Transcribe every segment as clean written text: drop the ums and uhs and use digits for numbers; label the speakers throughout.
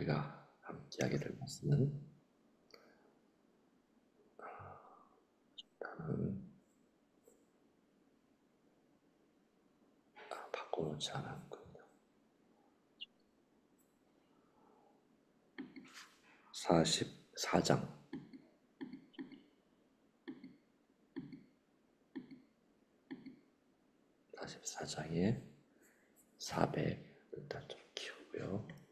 Speaker 1: 우리가 함께 하게 될 말씀은 바꿔놓지 않았군요. 44장 44장에 400 일단 좀 키우고요.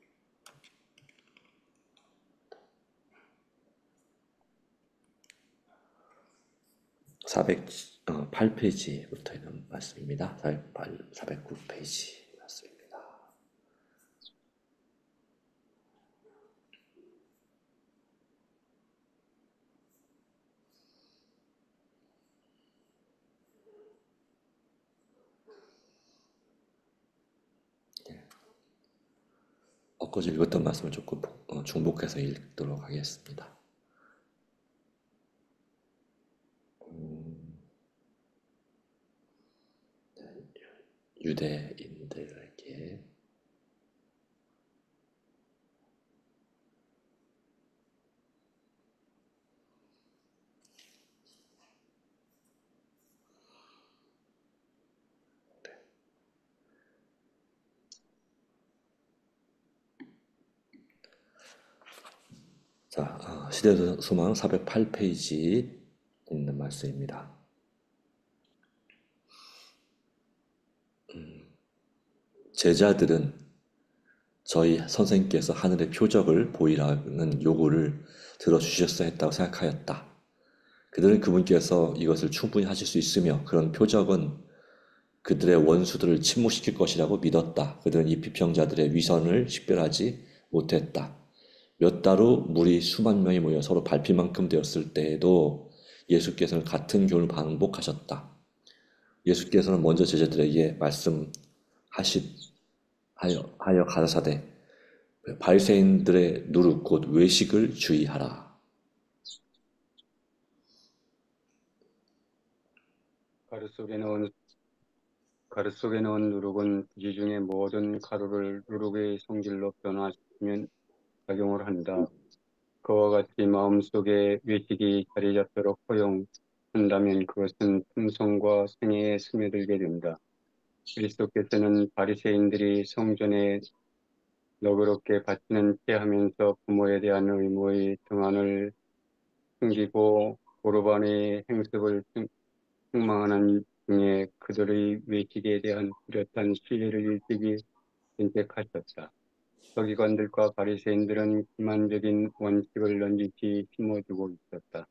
Speaker 1: 408페이지부터 있는 말씀입니다. 409페이지 말씀입니다. 엊그제 읽었던 말씀을 조금 중복해서 읽도록 하겠습니다. 유대인들에게 자, 시대소망 408페이지 있는 말씀입니다. 제자들은 저희 선생님께서 하늘의 표적을 보이라는 요구를 들어주셨어야 했다고 생각하였다. 그들은 그분께서 이것을 충분히 하실 수 있으며 그런 표적은 그들의 원수들을 침묵시킬 것이라고 믿었다. 그들은 이 비평자들의 위선을 식별하지 못했다. 몇 달 후 무리 수만 명이 모여 서로 밟힐 만큼 되었을 때에도 예수께서는 같은 교훈을 반복하셨다. 예수께서는 먼저 제자들에게 말씀하여 가라사대 바리새인들의 누룩 곧 외식을 주의하라.
Speaker 2: 가루 속에 넣은 누룩은 부지 중에 모든 가루를 누룩의 성질로 변화시키면 작용을 한다. 그와 같이 마음속에 외식이 자리 잡도록 허용한다면 그것은 품성과 생애에 스며들게 된다. 그리스도께서는 바리새인들이 성전에 너그럽게 바치는 채 하면서 부모에 대한 의무의 등한을 숨기고 고르반의 행습을 흥망하는 중에 그들의 외식에 대한 뚜렷한 신뢰를 일찍이 인식하셨다. 서기관들과 바리새인들은 기만적인 원칙을 넌지시 심어주고 있었다.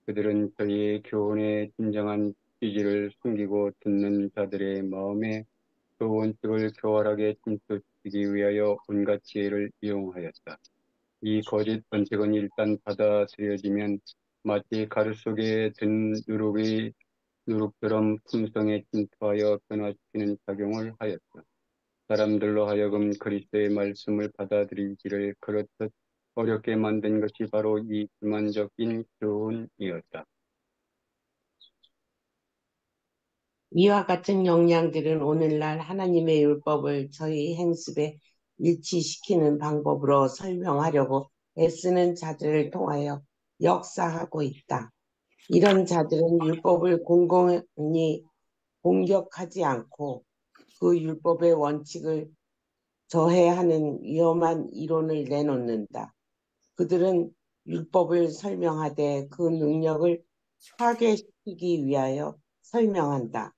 Speaker 2: 그들은 저희의 교훈의 진정한 취지를 숨기고 듣는 자들의 마음에 그 원칙을 교활하게 침투시키기 위하여 온갖 지혜를 이용하였다. 이 거짓 원칙은 일단 받아들여지면 마치 가루 속에 든 누룩처럼 품성에 침투하여 변화시키는 작용을 하였다. 사람들로 하여금 그리스도의 말씀을 받아들이기를 그렇듯 어렵게 만든 것이 바로 이 기만적인 교훈이었다.
Speaker 3: 이와 같은 역량들은 오늘날 하나님의 율법을 저희 행습에 일치시키는 방법으로 설명하려고 애쓰는 자들을 통하여 역사하고 있다. 이런 자들은 율법을 공공히 공격하지 않고 그 율법의 원칙을 저해하는 위험한 이론을 내놓는다. 그들은 율법을 설명하되 그 능력을 파괴시키기 위하여 설명한다.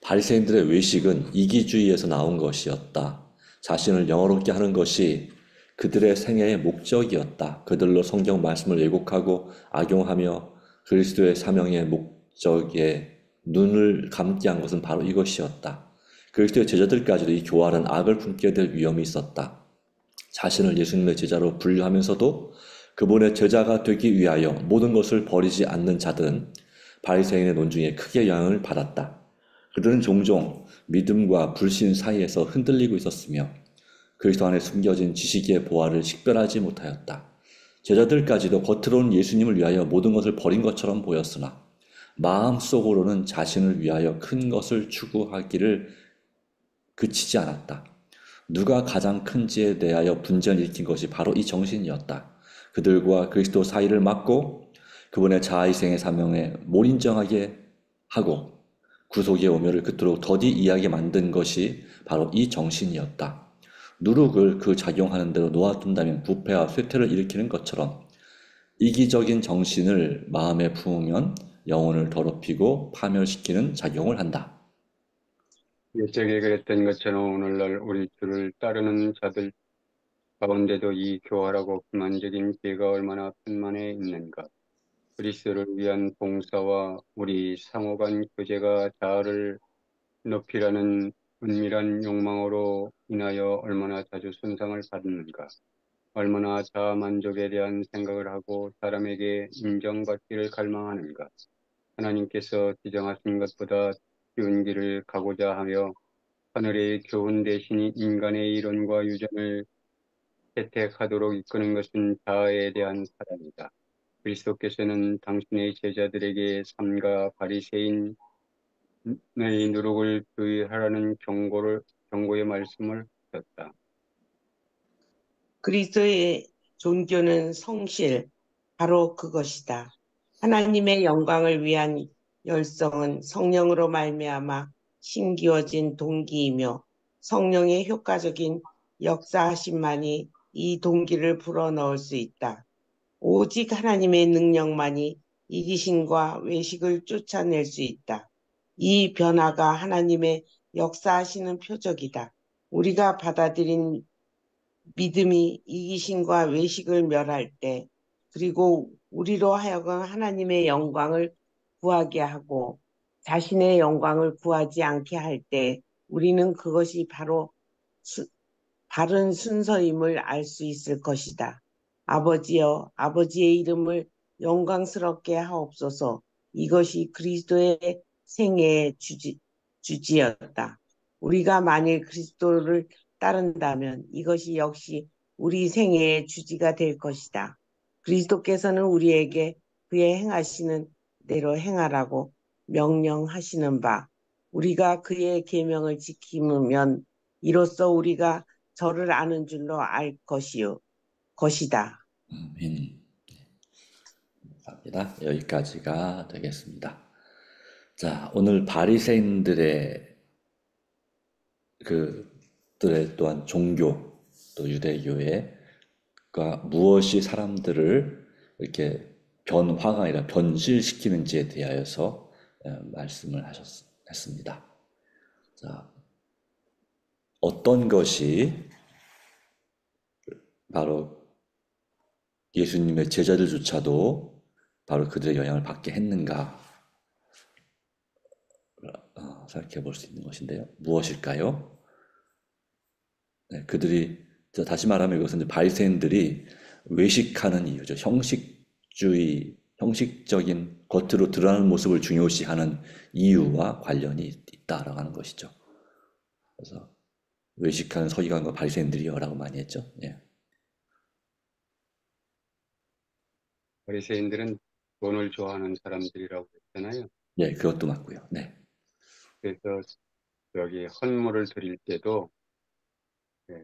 Speaker 1: 바리새인들의 외식은 이기주의에서 나온 것이었다. 자신을 영화롭게 하는 것이 그들의 생애의 목적이었다. 그들로 성경 말씀을 왜곡하고 악용하며 그리스도의 사명의 목적에 눈을 감게 한 것은 바로 이것이었다. 그리스도의 제자들까지도 이 교활한 악을 품게 될 위험이 있었다. 자신을 예수님의 제자로 분류하면서도 그분의 제자가 되기 위하여 모든 것을 버리지 않는 자들은 바리새인의 논중에 크게 영향을 받았다. 그들은 종종 믿음과 불신 사이에서 흔들리고 있었으며 그리스도 안에 숨겨진 지식의 보화를 식별하지 못하였다. 제자들까지도 겉으로는 예수님을 위하여 모든 것을 버린 것처럼 보였으나 마음속으로는 자신을 위하여 큰 것을 추구하기를 그치지 않았다. 누가 가장 큰지에 대하여 분전을 일으킨 것이 바로 이 정신이었다. 그들과 그리스도 사이를 막고 그분의 자아희생의 사명에 몰인정하게 하고 구속의 오멸을 그토록 더디 이해하게 만든 것이 바로 이 정신이었다. 누룩을 그 작용하는 대로 놓아둔다면 부패와 쇠퇴를 일으키는 것처럼 이기적인 정신을 마음에 품으면 영혼을 더럽히고 파멸시키는 작용을 한다.
Speaker 2: 옛적에 그랬던 것처럼 오늘날 우리 주를 따르는 자들 가운데도 이 교활하고 기만적인 죄가 얼마나 편만해 있는가. 그리스도를 위한 봉사와 우리 상호간 교제가 자아를 높이라는 은밀한 욕망으로 인하여 얼마나 자주 손상을 받는가. 얼마나 자아 만족에 대한 생각을 하고 사람에게 인정받기를 갈망하는가. 하나님께서 지정하신 것보다 쉬운 길을 가고자 하며 하늘의 교훈 대신이 인간의 이론과 유전을 채택하도록 이끄는 것은 자아에 대한 사랑이다. 그리스도께서는 당신의 제자들에게 삼가 바리새인의 누룩을 주의하라는 경고의 말씀을 하셨다.
Speaker 3: 그리스도의 종교는 성실, 바로 그것이다. 하나님의 영광을 위한 열성은 성령으로 말미암아 심기어진 동기이며 성령의 효과적인 역사하심만이 이 동기를 불어넣을 수 있다. 오직 하나님의 능력만이 이기심과 외식을 쫓아낼 수 있다. 이 변화가 하나님의 역사하시는 표적이다. 우리가 받아들인 믿음이 이기심과 외식을 멸할 때, 그리고 우리로 하여금 하나님의 영광을 구하게 하고 자신의 영광을 구하지 않게 할 때, 우리는 그것이 바로 바른 순서임을 알 수 있을 것이다. 아버지여, 아버지의 이름을 영광스럽게 하옵소서. 이것이 그리스도의 생애의 주지였다. 우리가 만일 그리스도를 따른다면 이것이 역시 우리 생애의 주지가 될 것이다. 그리스도께서는 우리에게 그의 행하시는 대로 행하라고 명령하시는 바, 우리가 그의 계명을 지키면 이로써 우리가 저를 아는 줄로 알 것이다.
Speaker 1: 합니다. 여기까지가 되겠습니다. 자, 오늘 바리새인들의 그들의 또한 종교, 또 유대교회가 무엇이 사람들을 이렇게 변화가 아니라 변질시키는지에 대하여서 말씀을 했습니다. 자, 어떤 것이 바로 예수님의 제자들조차도 바로 그들의 영향을 받게 했는가 생각해 볼 수 있는 것인데요. 무엇일까요? 네, 그들이 다시 말하면 이것은 이제 바리새인들이 외식하는 이유죠. 형식주의, 형식적인 겉으로 드러나는 모습을 중요시하는 이유와 관련이 있다라고 하는 것이죠. 그래서 외식하는 서기관과 바리새인들이여라고 많이 했죠. 예.
Speaker 2: 바리새인들은 돈을 좋아하는 사람들이라고 했잖아요.
Speaker 1: 예, 그것도 맞고요. 네.
Speaker 2: 그래서 여기 헌물을 드릴 때도 예,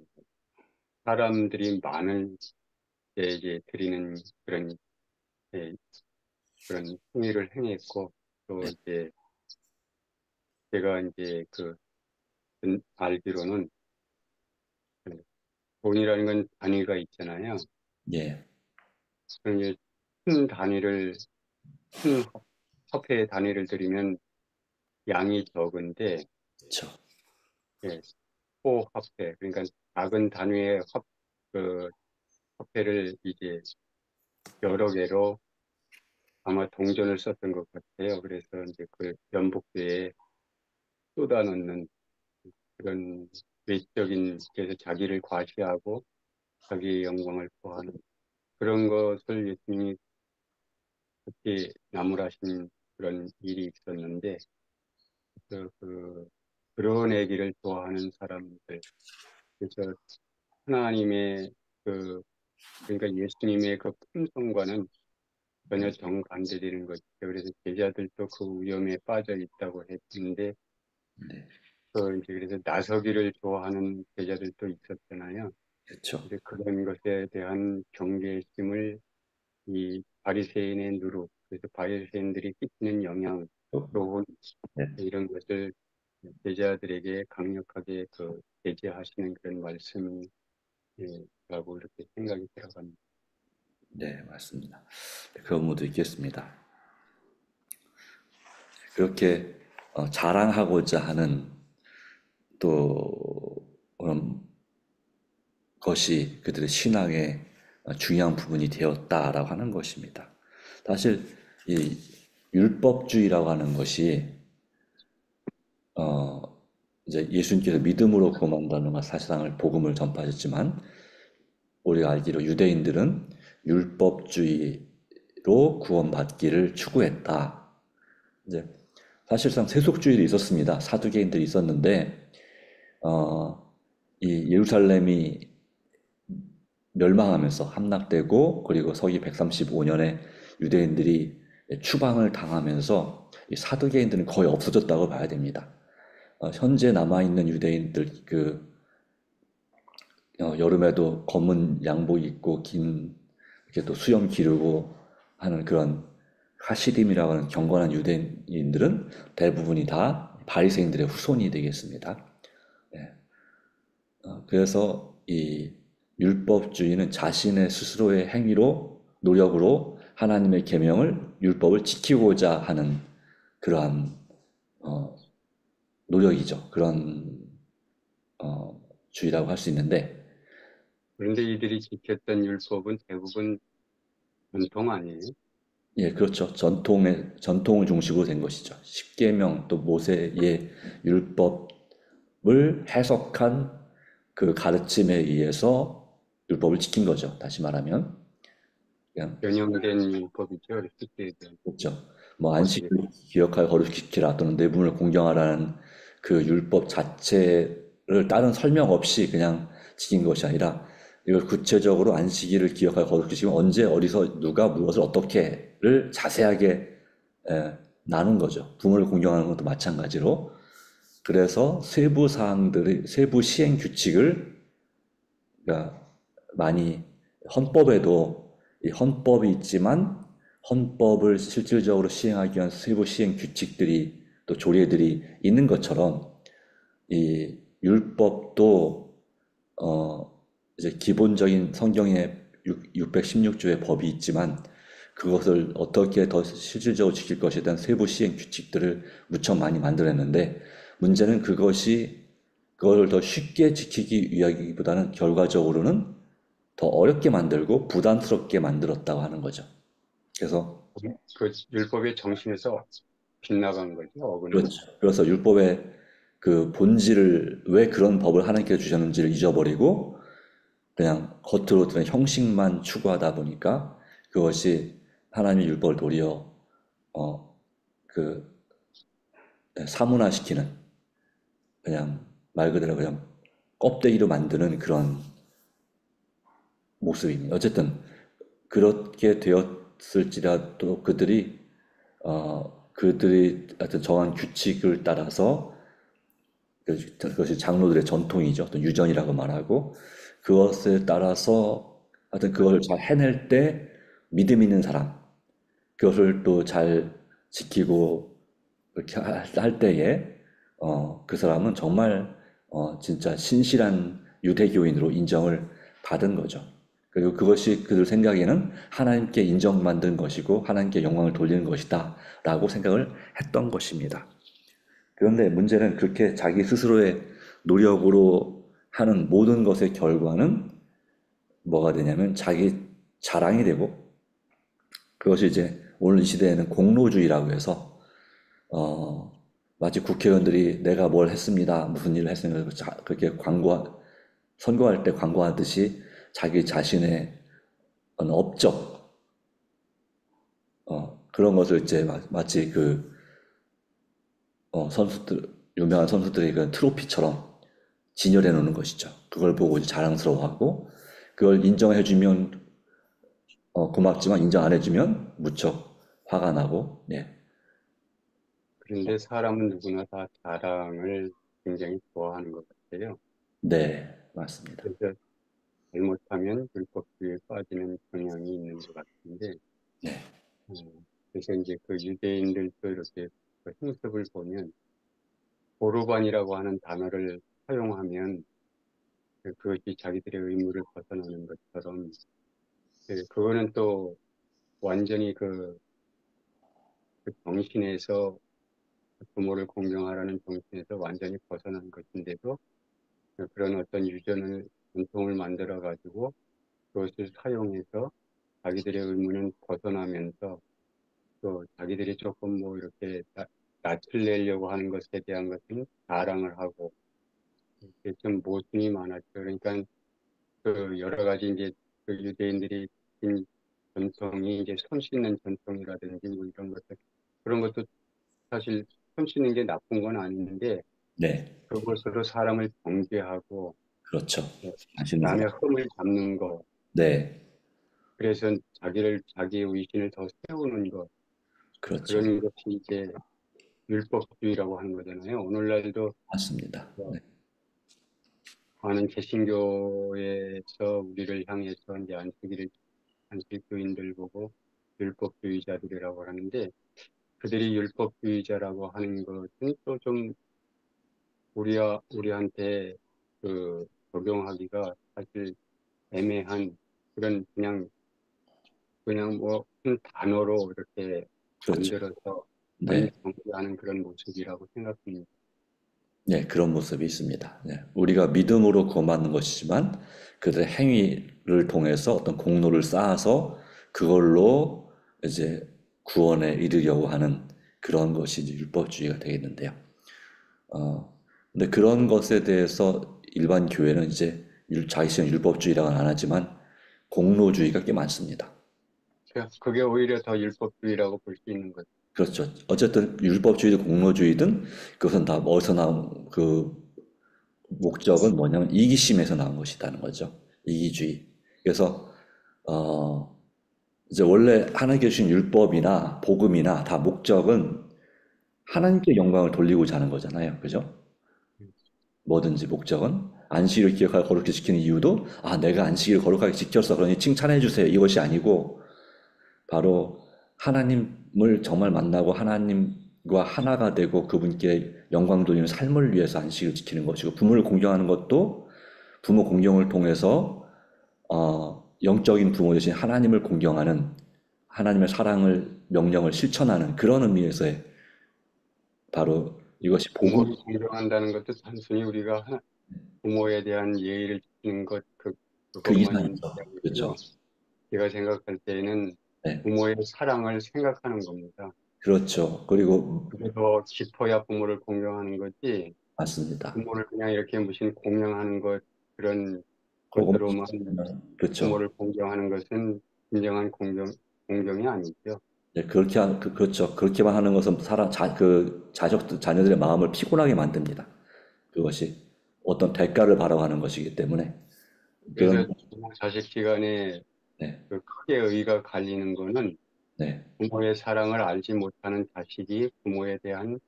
Speaker 2: 사람들이 많은 때 이제 드리는 그런 예, 그런 행위를 행했고 또
Speaker 1: 네.
Speaker 2: 이제 제가 이제 알기로는 돈이라는 건 단위가 있잖아요.
Speaker 1: 예.
Speaker 2: 그런 이제 큰 단위를 큰 화폐의 단위를 드리면 양이 적은데
Speaker 1: 그렇죠.
Speaker 2: 예, 소화폐 그러니까 작은 단위의 그 화폐를 이제 여러 개로 아마 동전을 썼던 것 같아요. 그래서 이제 그 연복대에 쏟아놓는 그런 외적인 그래서 자기를 과시하고 자기의 영광을 구하는 그런 것을 예수님이 그렇게 나무라신 그런 일이 있었는데 그런 얘기를 좋아하는 사람들 그래서 하나님의 그러니까 예수님의 그 품성과는 전혀 정반대되는 것이죠. 그래서 제자들도 그 위험에 빠져 있다고 했는데
Speaker 1: 네.
Speaker 2: 이제 그래서 나서기를 좋아하는 제자들도 있었잖아요.
Speaker 1: 그렇죠.
Speaker 2: 근데 그런 것에 대한 경계심을 이 바리새인의 누룩, 그래서 바리새인들이 끼치는 영향, 또
Speaker 1: 네,
Speaker 2: 이런 것을 제자들에게 강력하게 제지하시는 그런 말씀이라고 이렇게 생각이 들어갑니다.
Speaker 1: 네, 맞습니다. 그런 의무도 있겠습니다. 그렇게 자랑하고자 하는 또 그런 것이 그들의 신앙의 중요한 부분이 되었다라고 하는 것입니다. 사실 이 율법주의라고 하는 것이 어 이제 예수님께서 믿음으로 구원한다는 사실상을 복음을 전파하셨지만 우리가 알기로 유대인들은 율법주의로 구원받기를 추구했다. 이제 사실상 세속주의도 있었습니다. 사두개인들이 있었는데 어, 이 예루살렘이 멸망하면서 함락되고 그리고 서기 135년에 유대인들이 추방을 당하면서 이 사두개인들은 거의 없어졌다고 봐야 됩니다. 현재 남아있는 유대인들 여름에도 검은 양복 입고 긴 이렇게 또 수염 기르고 하는 그런 하시림이라고 하는 경건한 유대인들은 대부분이 다 바리새인들의 후손이 되겠습니다. 그래서 이 율법주의는 자신의 스스로의 행위로 노력으로 하나님의 계명을 율법을 지키고자 하는 그러한 어, 노력이죠. 그런 주의라고 할 수 있는데
Speaker 2: 그런데 이들이 지켰던 율법은 대부분 전통 아니에요?
Speaker 1: 예, 그렇죠. 전통을 중심으로 된 것이죠. 십계명 또 모세의 율법을 해석한 그 가르침에 의해서 율법을 지킨 거죠. 다시 말하면 그냥
Speaker 2: 변형된 율법이죠. 쉽게 얘기하면.
Speaker 1: 그렇죠. 뭐
Speaker 2: 모세의
Speaker 1: 안식을 기억하여 거룩지키라 또는 내 부모를 공경하라는 그 율법 자체를 다른 설명 없이 그냥 지킨 것이 아니라 이걸 구체적으로 안식일을 기억하여 거룩지키면 언제 어디서 누가 무엇을 어떻게를 자세하게 나눈 거죠. 부모를 공경하는 것도 마찬가지로 그래서 세부 사항들의 세부 시행 규칙을 그러니까 많이 헌법에도 이 헌법이 있지만 헌법을 실질적으로 시행하기 위한 세부 시행 규칙들이 또 조례들이 있는 것처럼 이 율법도 이제 기본적인 성경의 616조의 법이 있지만 그것을 어떻게 더 실질적으로 지킬 것에 대한 세부 시행 규칙들을 무척 많이 만들었는데 문제는 그걸 더 쉽게 지키기 위하기보다는 결과적으로는 더 어렵게 만들고 부담스럽게 만들었다고 하는 거죠. 그래서
Speaker 2: 그 율법의 정신에서 빗나간 거죠. 어긋난.
Speaker 1: 그렇죠. 그래서 율법의 그 본질을 왜 그런 법을 하나님께서 주셨는지를 잊어버리고 그냥 겉으로 드러낸 형식만 추구하다 보니까 그것이 하나님의 율법을 도리어 그 사문화시키는 그냥 말 그대로 그냥 껍데기로 만드는 그런 모습입니다. 어쨌든 그렇게 되었을지라도 그들이 하여튼 정한 규칙을 따라서 그것이 장로들의 전통이죠. 또 유전이라고 말하고 그것에 따라서 하여튼 그걸 잘 해낼 때 믿음 있는 사람 그것을 또 잘 지키고 그렇게 할 때에 그 사람은 정말 진짜 신실한 유대교인으로 인정을 받은 거죠. 그리고 그것이 그들 생각에는 하나님께 인정받는 것이고 하나님께 영광을 돌리는 것이다 라고 생각을 했던 것입니다. 그런데 문제는 그렇게 자기 스스로의 노력으로 하는 모든 것의 결과는 뭐가 되냐면 자기 자랑이 되고 그것이 이제 오늘 이 시대에는 공로주의라고 해서 마치 국회의원들이 내가 뭘 했습니다. 무슨 일을 했습니다. 그렇게 선거할 때 광고하듯이 자기 자신의 업적, 그런 것을 이제 마치 유명한 선수들의 그 트로피처럼 진열해 놓는 것이죠. 그걸 보고 이제 자랑스러워하고, 그걸 인정해주면, 고맙지만 인정 안 해주면 무척 화가 나고, 네.
Speaker 2: 그런데 사람은 누구나 다 자랑을 굉장히 좋아하는 것 같아요.
Speaker 1: 네, 맞습니다.
Speaker 2: 그래서 잘못하면 율법주의에 빠지는 경향이 있는 것 같은데,
Speaker 1: 네,
Speaker 2: 그래서 이제 그 유대인들도 이렇게 그 행습을 보면 보르반이라고 하는 단어를 사용하면 그것이 자기들의 의무를 벗어나는 것처럼 그거는 또 완전히 그 정신에서 부모를 공경하라는 정신에서 완전히 벗어난 것인데도 그런 어떤 전통을 만들어 가지고 그것을 사용해서 자기들의 의무는 벗어나면서 또 자기들이 조금 뭐 이렇게 낯을 내려고 하는 것에 대한 것은 자랑을 하고 이렇게 좀 모순이 많았죠. 그러니까 그 여러 가지 이제 그 유대인들이 진 전통이 이제 손 씻는 전통이라든지 뭐 이런 것들 그런 것도 사실 손 씻는 게 나쁜 건 아닌데
Speaker 1: 네,
Speaker 2: 그것으로 사람을 경계하고
Speaker 1: 그렇죠.
Speaker 2: 예,
Speaker 1: 자신을,
Speaker 2: 남의 흠을 잡는 거
Speaker 1: 네,
Speaker 2: 그래서 자기의 위신을 더 세우는 것
Speaker 1: 그렇죠.
Speaker 2: 그런 것이 이제 율법주의라고 하는 거잖아요. 오늘날도
Speaker 1: 맞습니다.
Speaker 2: 뭐
Speaker 1: 네,
Speaker 2: 많은 개신교에서 우리를 향해서 이제 안식교인들 보고 율법주의자들이라고 하는데 그들이 율법주의자라고 하는 것은 또 좀 우리한테 그 적용하기가 사실 애매한 그런 그냥 뭐 한 단어로 이렇게
Speaker 1: 그렇죠.
Speaker 2: 만들어서
Speaker 1: 네,
Speaker 2: 전제하는 그런 모습이라고 생각합니다.
Speaker 1: 네, 그런 모습이 있습니다. 네, 우리가 믿음으로 구원받는 것이지만 그들의 행위를 통해서 어떤 공로를 쌓아서 그걸로 이제 구원에 이르려고 하는 그런 것이 이제 율법주의가 되겠는데요. 근데 그런 것에 대해서 일반 교회는 이제 자기는 율법주의라고는 안 하지만 공로주의가 꽤 많습니다.
Speaker 2: 그게 오히려 더 율법주의라고 볼 수 있는 거죠.
Speaker 1: 그렇죠. 어쨌든 율법주의든 공로주의든 그것은 다 어디서 나온 그 목적은 뭐냐면 이기심에서 나온 것이라는 거죠. 이기주의. 그래서 이제 원래 하나님께 주신 율법이나 복음이나 다 목적은 하나님께 영광을 돌리고자 하는 거잖아요. 그죠? 뭐든지 목적은 안식일을 기억하고 거룩히 지키는 이유도 내가 안식일을 거룩하게 지켰어 그러니 칭찬해 주세요 이것이 아니고 바로 하나님을 정말 만나고 하나님과 하나가 되고 그분께 영광 돌리는 삶을 위해서 안식을 지키는 것이고 부모를 공경하는 것도 부모 공경을 통해서 영적인 부모 대신 하나님을 공경하는 하나님의 사랑을 명령을 실천하는 그런 의미에서의 바로 이것이 복음
Speaker 2: 부모를 존경한다는 것도 단순히 우리가 부모에 대한 예의를 지키는
Speaker 1: 그
Speaker 2: 그것만이
Speaker 1: 이상이죠.
Speaker 2: 아니고요.
Speaker 1: 그렇죠.
Speaker 2: 제가 생각할 때에는
Speaker 1: 네,
Speaker 2: 부모의 사랑을 생각하는 겁니다.
Speaker 1: 그렇죠. 그리고
Speaker 2: 그게 더 깊어야 부모를 공경하는 거지,
Speaker 1: 맞습니다.
Speaker 2: 부모를 그냥 이렇게 무슨 공경하는 그런
Speaker 1: 그것만
Speaker 2: 것으로만
Speaker 1: 있으면 그렇죠.
Speaker 2: 부모를 공경하는 것은 진정한 공경이 아니죠.
Speaker 1: 네, 그렇죠. 그렇게만 하는 것은 자녀들의 마음을 피곤하게 만듭니다. 그것이 어떤 대가를 바라고 하는 것이기 때문에 그런
Speaker 2: 그래서 부모 자식 기간에
Speaker 1: 네,
Speaker 2: 크게 의가 갈리는 거는
Speaker 1: 네,
Speaker 2: 부모의 사랑을 알지 못하는 자식이 부모에 대한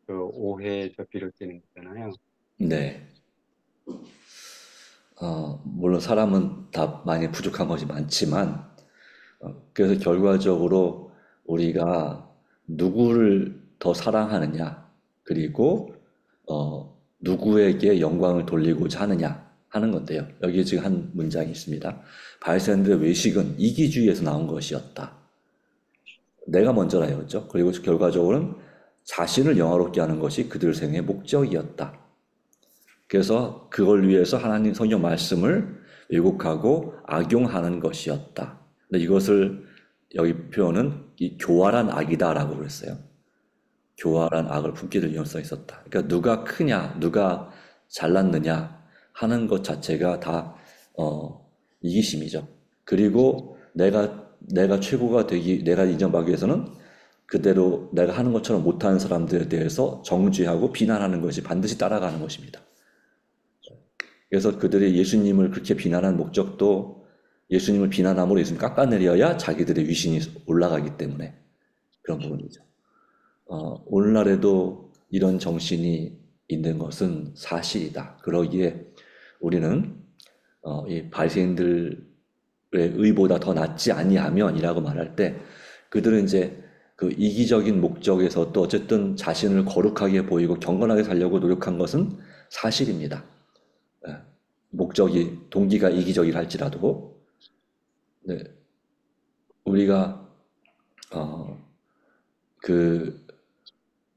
Speaker 2: 그 오해에서 비롯되는 거잖아요.
Speaker 1: 네. 물론 사람은 다 많이 부족한 것이 많지만 그래서 결과적으로 우리가 누구를 더 사랑하느냐, 그리고 누구에게 영광을 돌리고자 하느냐 하는 건데요. 여기 지금 한 문장이 있습니다. 바리새인들의 외식은 이기주의에서 나온 것이었다. 내가 먼저라였죠. 그리고 결과적으로는 자신을 영화롭게 하는 것이 그들 생의 목적이었다. 그래서 그걸 위해서 하나님 성경 말씀을 왜곡하고 악용하는 것이었다. 근데 이것을 여기 표현은 이 교활한 악이다라고 그랬어요. 교활한 악을 품게 될 위험성이 있었다. 그러니까 누가 크냐, 누가 잘났느냐 하는 것 자체가 다 이기심이죠. 그리고 내가 최고가 내가 인정받기 위해서는 그대로 내가 하는 것처럼 못하는 사람들에 대해서 정죄하고 비난하는 것이 반드시 따라가는 것입니다. 그래서 그들이 예수님을 그렇게 비난한 목적도 예수님을 비난함으로 예수님 깎아내려야 자기들의 위신이 올라가기 때문에 그런 부분이죠. 오늘날에도 이런 정신이 있는 것은 사실이다. 그러기에 우리는 이 바리새인들의 의보다 더 낫지 아니하면이라고 말할 때 그들은 이제 그 이기적인 목적에서 또 어쨌든 자신을 거룩하게 보이고 경건하게 살려고 노력한 것은 사실입니다. 예, 동기가 이기적이라 할지라도 네, 우리가 그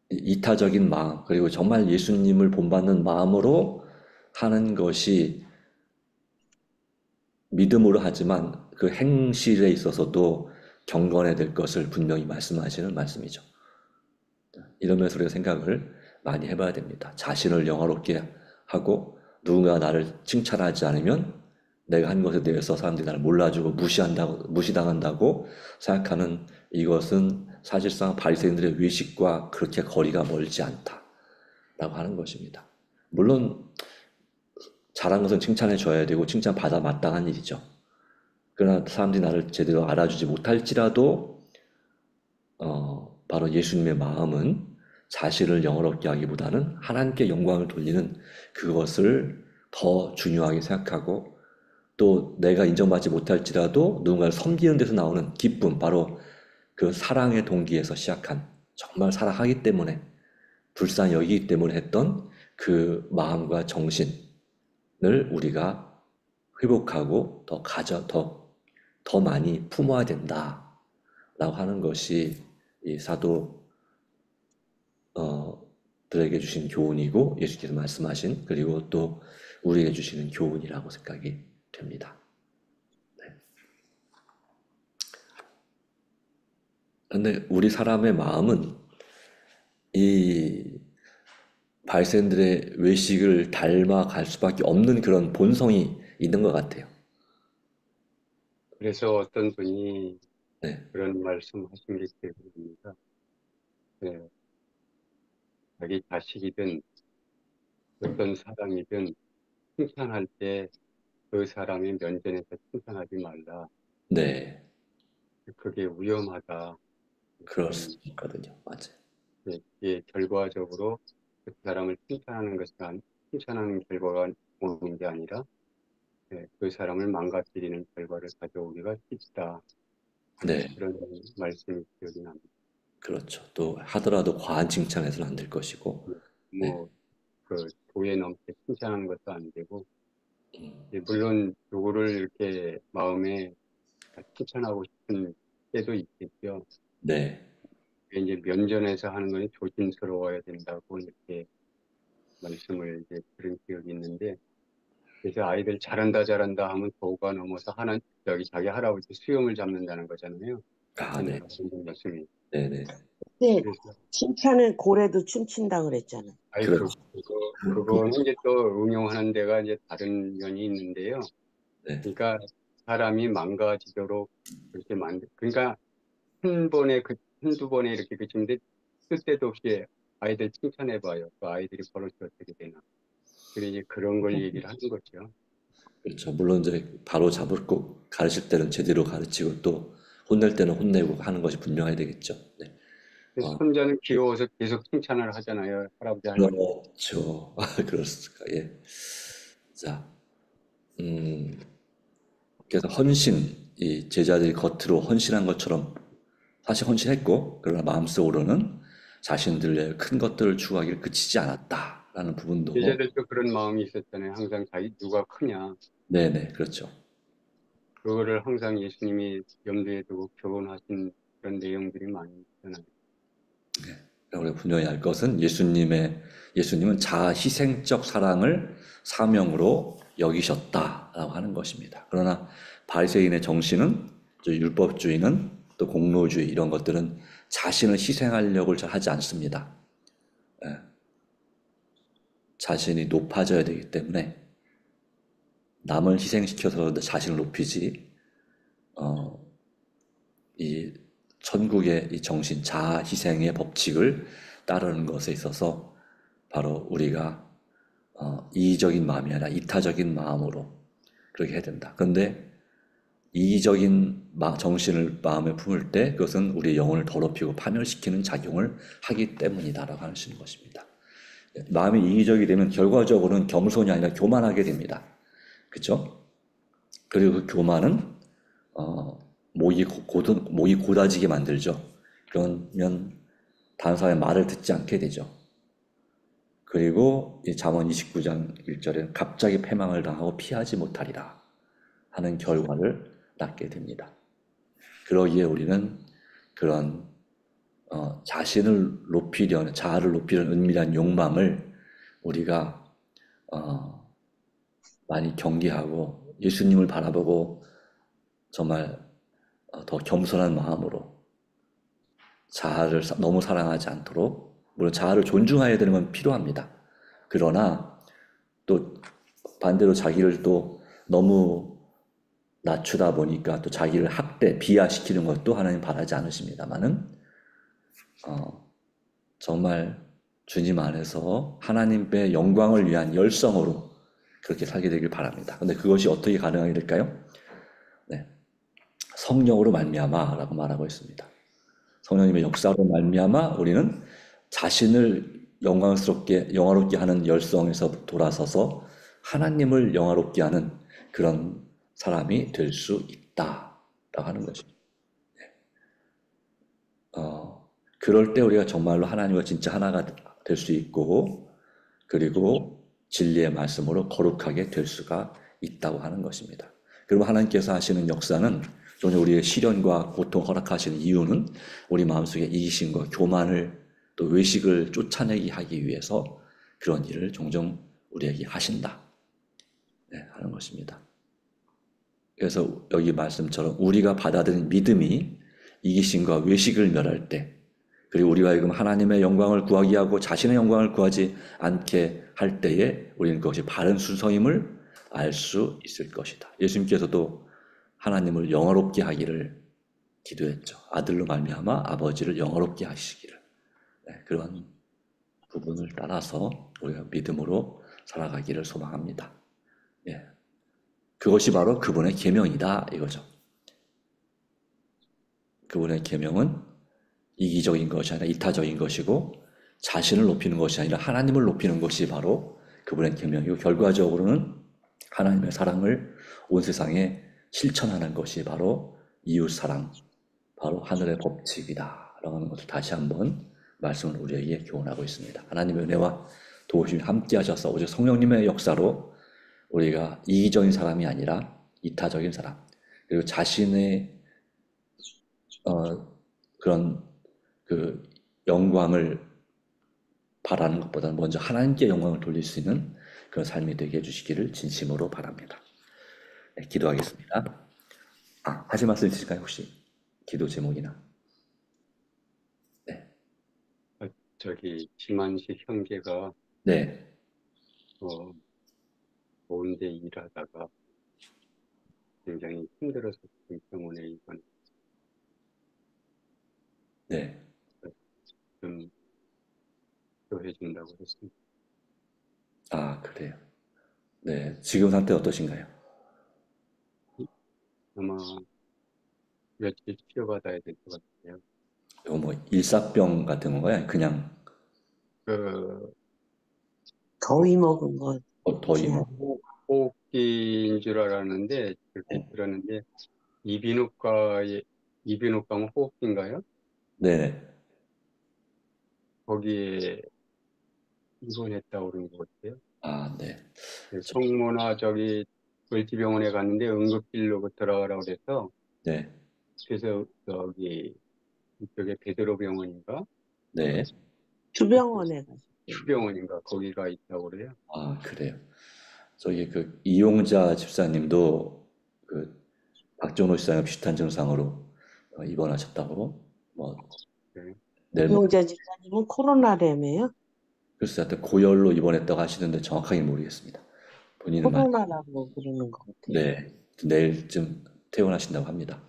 Speaker 1: 이타적인 마음 그리고 정말 예수님을 본받는 마음으로 하는 것이 믿음으로 하지만 그 행실에 있어서도 경건해야 될 것을 분명히 말씀하시는 말씀이죠. 이러면서 우리가 생각을 많이 해봐야 됩니다. 자신을 영화롭게 하고 누군가 나를 칭찬하지 않으면 내가 한 것에 대해서 사람들이 나를 몰라주고 무시당한다고 생각하는 이것은 사실상 바리새인들의 외식과 그렇게 거리가 멀지 않다라고 하는 것입니다. 물론 잘한 것은 칭찬해 줘야 되고 칭찬받아 마땅한 일이죠. 그러나 사람들이 나를 제대로 알아주지 못할지라도 바로 예수님의 마음은 자신을 영화롭게 하기보다는 하나님께 영광을 돌리는 그것을 더 중요하게 생각하고 또 내가 인정받지 못할지라도 누군가를 섬기는 데서 나오는 기쁨, 바로 그 사랑의 동기에서 시작한 정말 사랑하기 때문에 불쌍히 여기기 때문에 했던 그 마음과 정신을 우리가 회복하고 더 많이 품어야 된다라고 하는 것이 이 사도 들에게 주신 교훈이고 예수께서 말씀하신 그리고 또 우리에게 주시는 교훈이라고 생각이 됩니다. 네. 그런데 우리 사람의 마음은 이 바리새인들의 외식을 닮아갈 수밖에 없는 그런 본성이 있는 것 같아요.
Speaker 2: 그래서 어떤 분이
Speaker 1: 네,
Speaker 2: 그런 말씀하신 게 기억납니다. 네, 자기 자식이든 어떤 사람이든 칭찬할 때 그 사람의 면전에서 칭찬하지 말라.
Speaker 1: 네,
Speaker 2: 그게 위험하다.
Speaker 1: 그럴 수 있거든요. 맞아요.
Speaker 2: 이게 결과적으로 그 사람을 칭찬하는 결과가 오는 게 아니라 그 사람을 망가뜨리는 결과를 가져오기가 쉽다.
Speaker 1: 네,
Speaker 2: 그런 말씀이 기억이 납니다.
Speaker 1: 그렇죠. 또 하더라도 과한 칭찬해서는 안 될 것이고, 네,
Speaker 2: 그 도에 넘게 칭찬하는 것도 안 되고,
Speaker 1: 음,
Speaker 2: 물론 누구를 이렇게 마음에 칭찬하고 싶은 때도 있겠죠.
Speaker 1: 네,
Speaker 2: 이제 면전에서 하는 건 조심스러워야 된다고 이렇게 말씀을 이제 들은 기억이 있는데, 그래서 아이들 잘한다 하면 도가 넘어서 자기 할아버지 수염을 잡는다는 거잖아요.
Speaker 1: 네,
Speaker 2: 옛날에 하신 말씀이.
Speaker 1: 네, 네,
Speaker 3: 네,
Speaker 2: 그래서
Speaker 3: 칭찬은 고래도 춤춘다 그랬잖아요.
Speaker 1: 그렇죠.
Speaker 2: 그거는 이제 또 응용하는 데가 이제 다른 면이 있는데요.
Speaker 1: 네,
Speaker 2: 그러니까 사람이 망가지도록 그렇게 그러니까 한두 번에 이렇게 그치는데 쓸데도 없이 아이들 칭찬해봐요. 그 아이들이 버릇이 어떻게 되나. 그래 이제 그런 걸 얘기를 하는 거죠.
Speaker 1: 그렇죠. 물론 이제 바로 잡고 가르칠 때는 제대로 가르치고 또 혼낼 때는 혼내고 하는 것이 분명해야 되겠죠. 네.
Speaker 2: 손자는 귀여워서 계속 칭찬을 하잖아요. 할아버지, 할머니.
Speaker 1: 그렇죠. 그렇습니까? 예. 자, 그래서 이 제자들이 겉으로 헌신한 것처럼 사실 헌신했고, 그러나 마음속으로는 자신들의 큰 것들을 추구하기를 그치지 않았다라는 부분도,
Speaker 2: 제자들도 그런 마음이 있었잖아요. 항상 누가 크냐.
Speaker 1: 네네, 그렇죠.
Speaker 2: 그거를 항상 예수님이 염두에 두고 교훈하신 그런 내용들이 많이 있잖아요.
Speaker 1: 우리가 분명히 알 것은 예수님은 자아 희생적 사랑을 사명으로 여기셨다라고 하는 것입니다. 그러나 바리새인의 정신은, 율법주의는 또 공로주의 이런 것들은 자신을 희생하려고 잘 하지 않습니다. 자신이 높아져야 되기 때문에 남을 희생시켜서 자신을 높이지, 이 천국의 이 정신, 자아 희생의 법칙을 따르는 것에 있어서 바로 우리가 이기적인 마음이 아니라 이타적인 마음으로 그렇게 해야 된다. 그런데 이기적인 정신을 마음에 품을 때 그것은 우리의 영혼을 더럽히고 파멸시키는 작용을 하기 때문이다라고 하시는 것입니다. 마음이 이기적이 되면 결과적으로는 겸손이 아니라 교만하게 됩니다. 그렇죠? 그리고 그 교만은 목이 고다지게 만들죠. 그러면 다른 사람의 말을 듣지 않게 되죠. 그리고 이 잠언 29장 1절에 갑자기 패망을 당하고 피하지 못하리라 하는 결과를 낳게 됩니다. 그러기에 우리는 그런 자아를 높이려는 은밀한 욕망을 우리가 많이 경계하고 예수님을 바라보고 정말 더 겸손한 마음으로 자아를 너무 사랑하지 않도록, 물론 자아를 존중해야 되는 건 필요합니다. 그러나 또 반대로 자기를 또 너무 낮추다 보니까 또 자기를 비하시키는 것도 하나님 바라지 않으십니다만은 정말 주님 안에서 하나님의 영광을 위한 열성으로 그렇게 살게 되길 바랍니다. 근데 그것이 어떻게 가능하게 될까요? 네, 성령으로 말미암아라고 말하고 있습니다. 성령님의 역사로 말미암아 우리는 자신을 영화롭게 하는 열성에서 돌아서서 하나님을 영화롭게 하는 그런 사람이 될 수 있다라고 하는 것입니다. 그럴 때 우리가 정말로 하나님과 진짜 하나가 될 수 있고, 그리고 진리의 말씀으로 거룩하게 될 수가 있다고 하는 것입니다. 그리고 하나님께서 하시는 역사는, 우리의 시련과 고통 허락하시는 이유는 우리 마음속에 이기심과 교만을 또 외식을 쫓아내게 하기 위해서 그런 일을 종종 우리에게 하신다, 네, 하는 것입니다. 그래서 여기 말씀처럼 우리가 받아들인 믿음이 이기심과 외식을 멸할 때, 그리고 우리가 지금 하나님의 영광을 구하기 하고 자신의 영광을 구하지 않게 할 때에 우리는 그것이 바른 순서임을 알 수 있을 것이다. 예수님께서도 하나님을 영화롭게 하기를 기도했죠. 아들로 말미암아 아버지를 영화롭게 하시기를. 네, 그런 부분을 따라서 우리가 믿음으로 살아가기를 소망합니다. 예, 그것이 바로 그분의 계명이다 이거죠. 그분의 계명은 이기적인 것이 아니라 이타적인 것이고, 자신을 높이는 것이 아니라 하나님을 높이는 것이 바로 그분의 계명이고, 결과적으로는 하나님의 사랑을 온 세상에 실천하는 것이 바로 이웃사랑, 바로 하늘의 법칙이다 라고 하는 것을 다시 한번 말씀을 우리에게 교훈하고 있습니다. 하나님의 은혜와 도우심이 함께 하셔서 오직 성령님의 역사로 우리가 이기적인 사람이 아니라 이타적인 사람, 그리고 자신의 그런 그 영광을 바라는 것보다는 먼저 하나님께 영광을 돌릴 수 있는 그런 삶이 되게 해주시기를 진심으로 바랍니다. 네, 기도하겠습니다. 하실 말씀 있으실까요? 혹시 기도 제목이나? 네.
Speaker 2: 김한식 형제가
Speaker 1: 네.
Speaker 2: 좋은데 일하다가 굉장히 힘들어서 병원에 입원.
Speaker 1: 네.
Speaker 2: 좀 치료해준다고 했습니다.
Speaker 1: 그래요. 네. 지금 상태 어떠신가요?
Speaker 2: 아마 며칠 치료받아야 될 것 같아요.
Speaker 1: 이거 뭐 일사병 같은 건가요? 그냥
Speaker 3: 더위 먹은 거
Speaker 1: 더위 뭐.
Speaker 2: 호흡기인 줄 알았는데 그렇게
Speaker 1: 네.
Speaker 2: 들었는데 이비인후과면 호흡기인가요?
Speaker 1: 네.
Speaker 2: 거기에 입원했다고 그런 것 같아요.
Speaker 1: 네.
Speaker 2: 성모나 을지병원에 갔는데 응급실로 들어가라고 그래서
Speaker 1: 네.
Speaker 2: 그래서 이쪽에 베드로 병원인가
Speaker 1: 네.
Speaker 3: 주병원에 가서
Speaker 2: 추병원인가 거기가 있다고 그래요.
Speaker 1: 그래요. 저기 이용자 집사님도 박정호 씨랑 비슷한 증상으로 입원하셨다고
Speaker 2: 네.
Speaker 1: 내일
Speaker 3: 이용자 집사님은 코로나라며요?
Speaker 1: 글쎄 하여튼 고열로 입원했다고 하시는데 정확하게 모르겠습니다. 본인은
Speaker 3: 코로나라고 그러는 것 같아요.
Speaker 1: 네, 내일쯤 퇴원하신다고 합니다.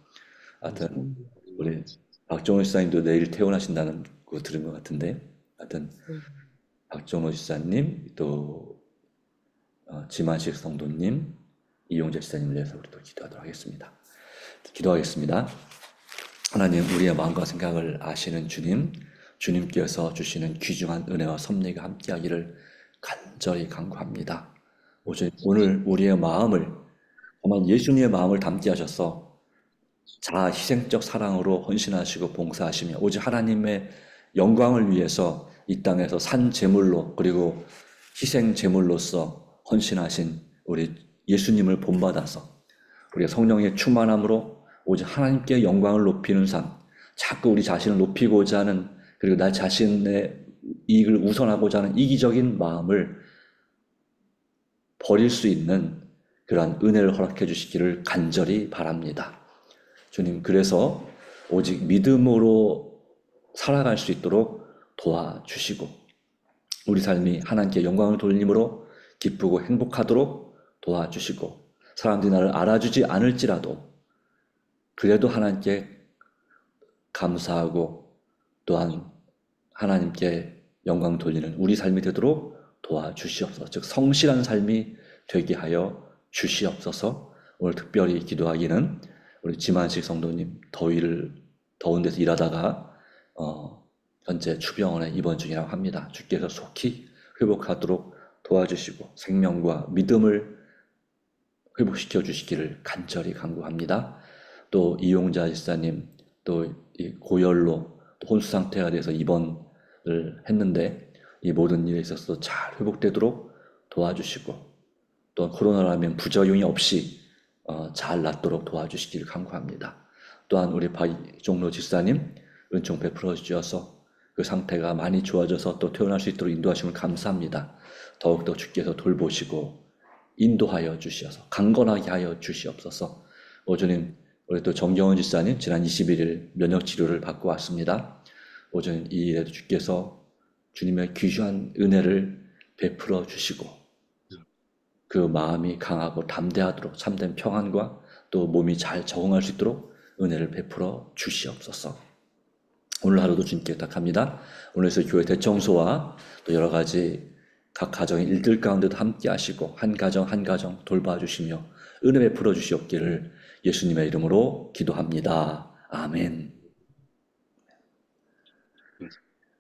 Speaker 1: 하여튼 우리 박정호 집사님도 내일 퇴원하신다는 거 들은 것 같은데, 하여튼 박정호 집사님, 또 지만식 성도님, 이용자 집사님을 위해서 우리도 기도하도록 하겠습니다. 기도하겠습니다. 하나님, 우리의 마음과 생각을 아시는 주님, 주님께서 주시는 귀중한 은혜와 섭리가 함께하기를 간절히 간구합니다. 오늘 우리의 마음을 정말 예수님의 마음을 담게 하셔서 자아 희생적 사랑으로 헌신하시고 봉사하시며 오직 하나님의 영광을 위해서 이 땅에서 산 제물로 그리고 희생 제물로서 헌신하신 우리 예수님을 본받아서 우리가 성령의 충만함으로 오직 하나님께 영광을 높이는 삶, 자꾸 우리 자신을 높이고자 하는 그리고 나 자신의 이익을 우선하고자 하는 이기적인 마음을 버릴 수 있는 그러한 은혜를 허락해 주시기를 간절히 바랍니다. 주님, 그래서 오직 믿음으로 살아갈 수 있도록 도와주시고 우리 삶이 하나님께 영광을 돌림으로 기쁘고 행복하도록 도와주시고 사람들이 나를 알아주지 않을지라도 그래도 하나님께 감사하고 또한 하나님께 영광 돌리는 우리 삶이 되도록 도와주시옵소서. 즉 성실한 삶이 되게 하여 주시옵소서. 오늘 특별히 기도하기는 우리 지만식 성도님 더운 데서 일하다가 현재 추병원에 입원 중이라고 합니다. 주께서 속히 회복하도록 도와주시고 생명과 믿음을 회복시켜 주시기를 간절히 간구합니다. 또 이용자 집사님 또 고열로 또 혼수 상태가 돼서 입원을 했는데 이 모든 일에 있어서 잘 회복되도록 도와주시고 또 코로나라면 부작용이 없이 잘 낫도록 도와주시기를 간구합니다. 또한 우리 박종로 집사님 은총 베풀어 주셔서 그 상태가 많이 좋아져서 또 퇴원할 수 있도록 인도하심을 감사합니다. 더욱더 주께서 돌보시고 인도하여 주시어서 강건하게 하여 주시옵소서. 주님 우리 또 정경원 집사님 지난 21일 면역 치료를 받고 왔습니다. 오전 이 일에도 주께서 주님의 귀중한 은혜를 베풀어 주시고 그 마음이 강하고 담대하도록 참된 평안과 또 몸이 잘 적응할 수 있도록 은혜를 베풀어 주시옵소서. 오늘 하루도 주님께 부탁합니다. 오늘에서 교회 대청소와 또 여러 가지 각 가정의 일들 가운데도 함께 하시고 한 가정 한 가정 돌봐주시며 은혜 베풀어 주시옵기를 예수님의 이름으로 기도합니다. 아멘.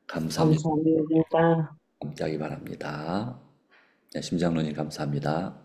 Speaker 1: 감사합니다.
Speaker 3: 감사합니다.
Speaker 1: 함께하기 바랍니다. 네, 심장로님 감사합니다.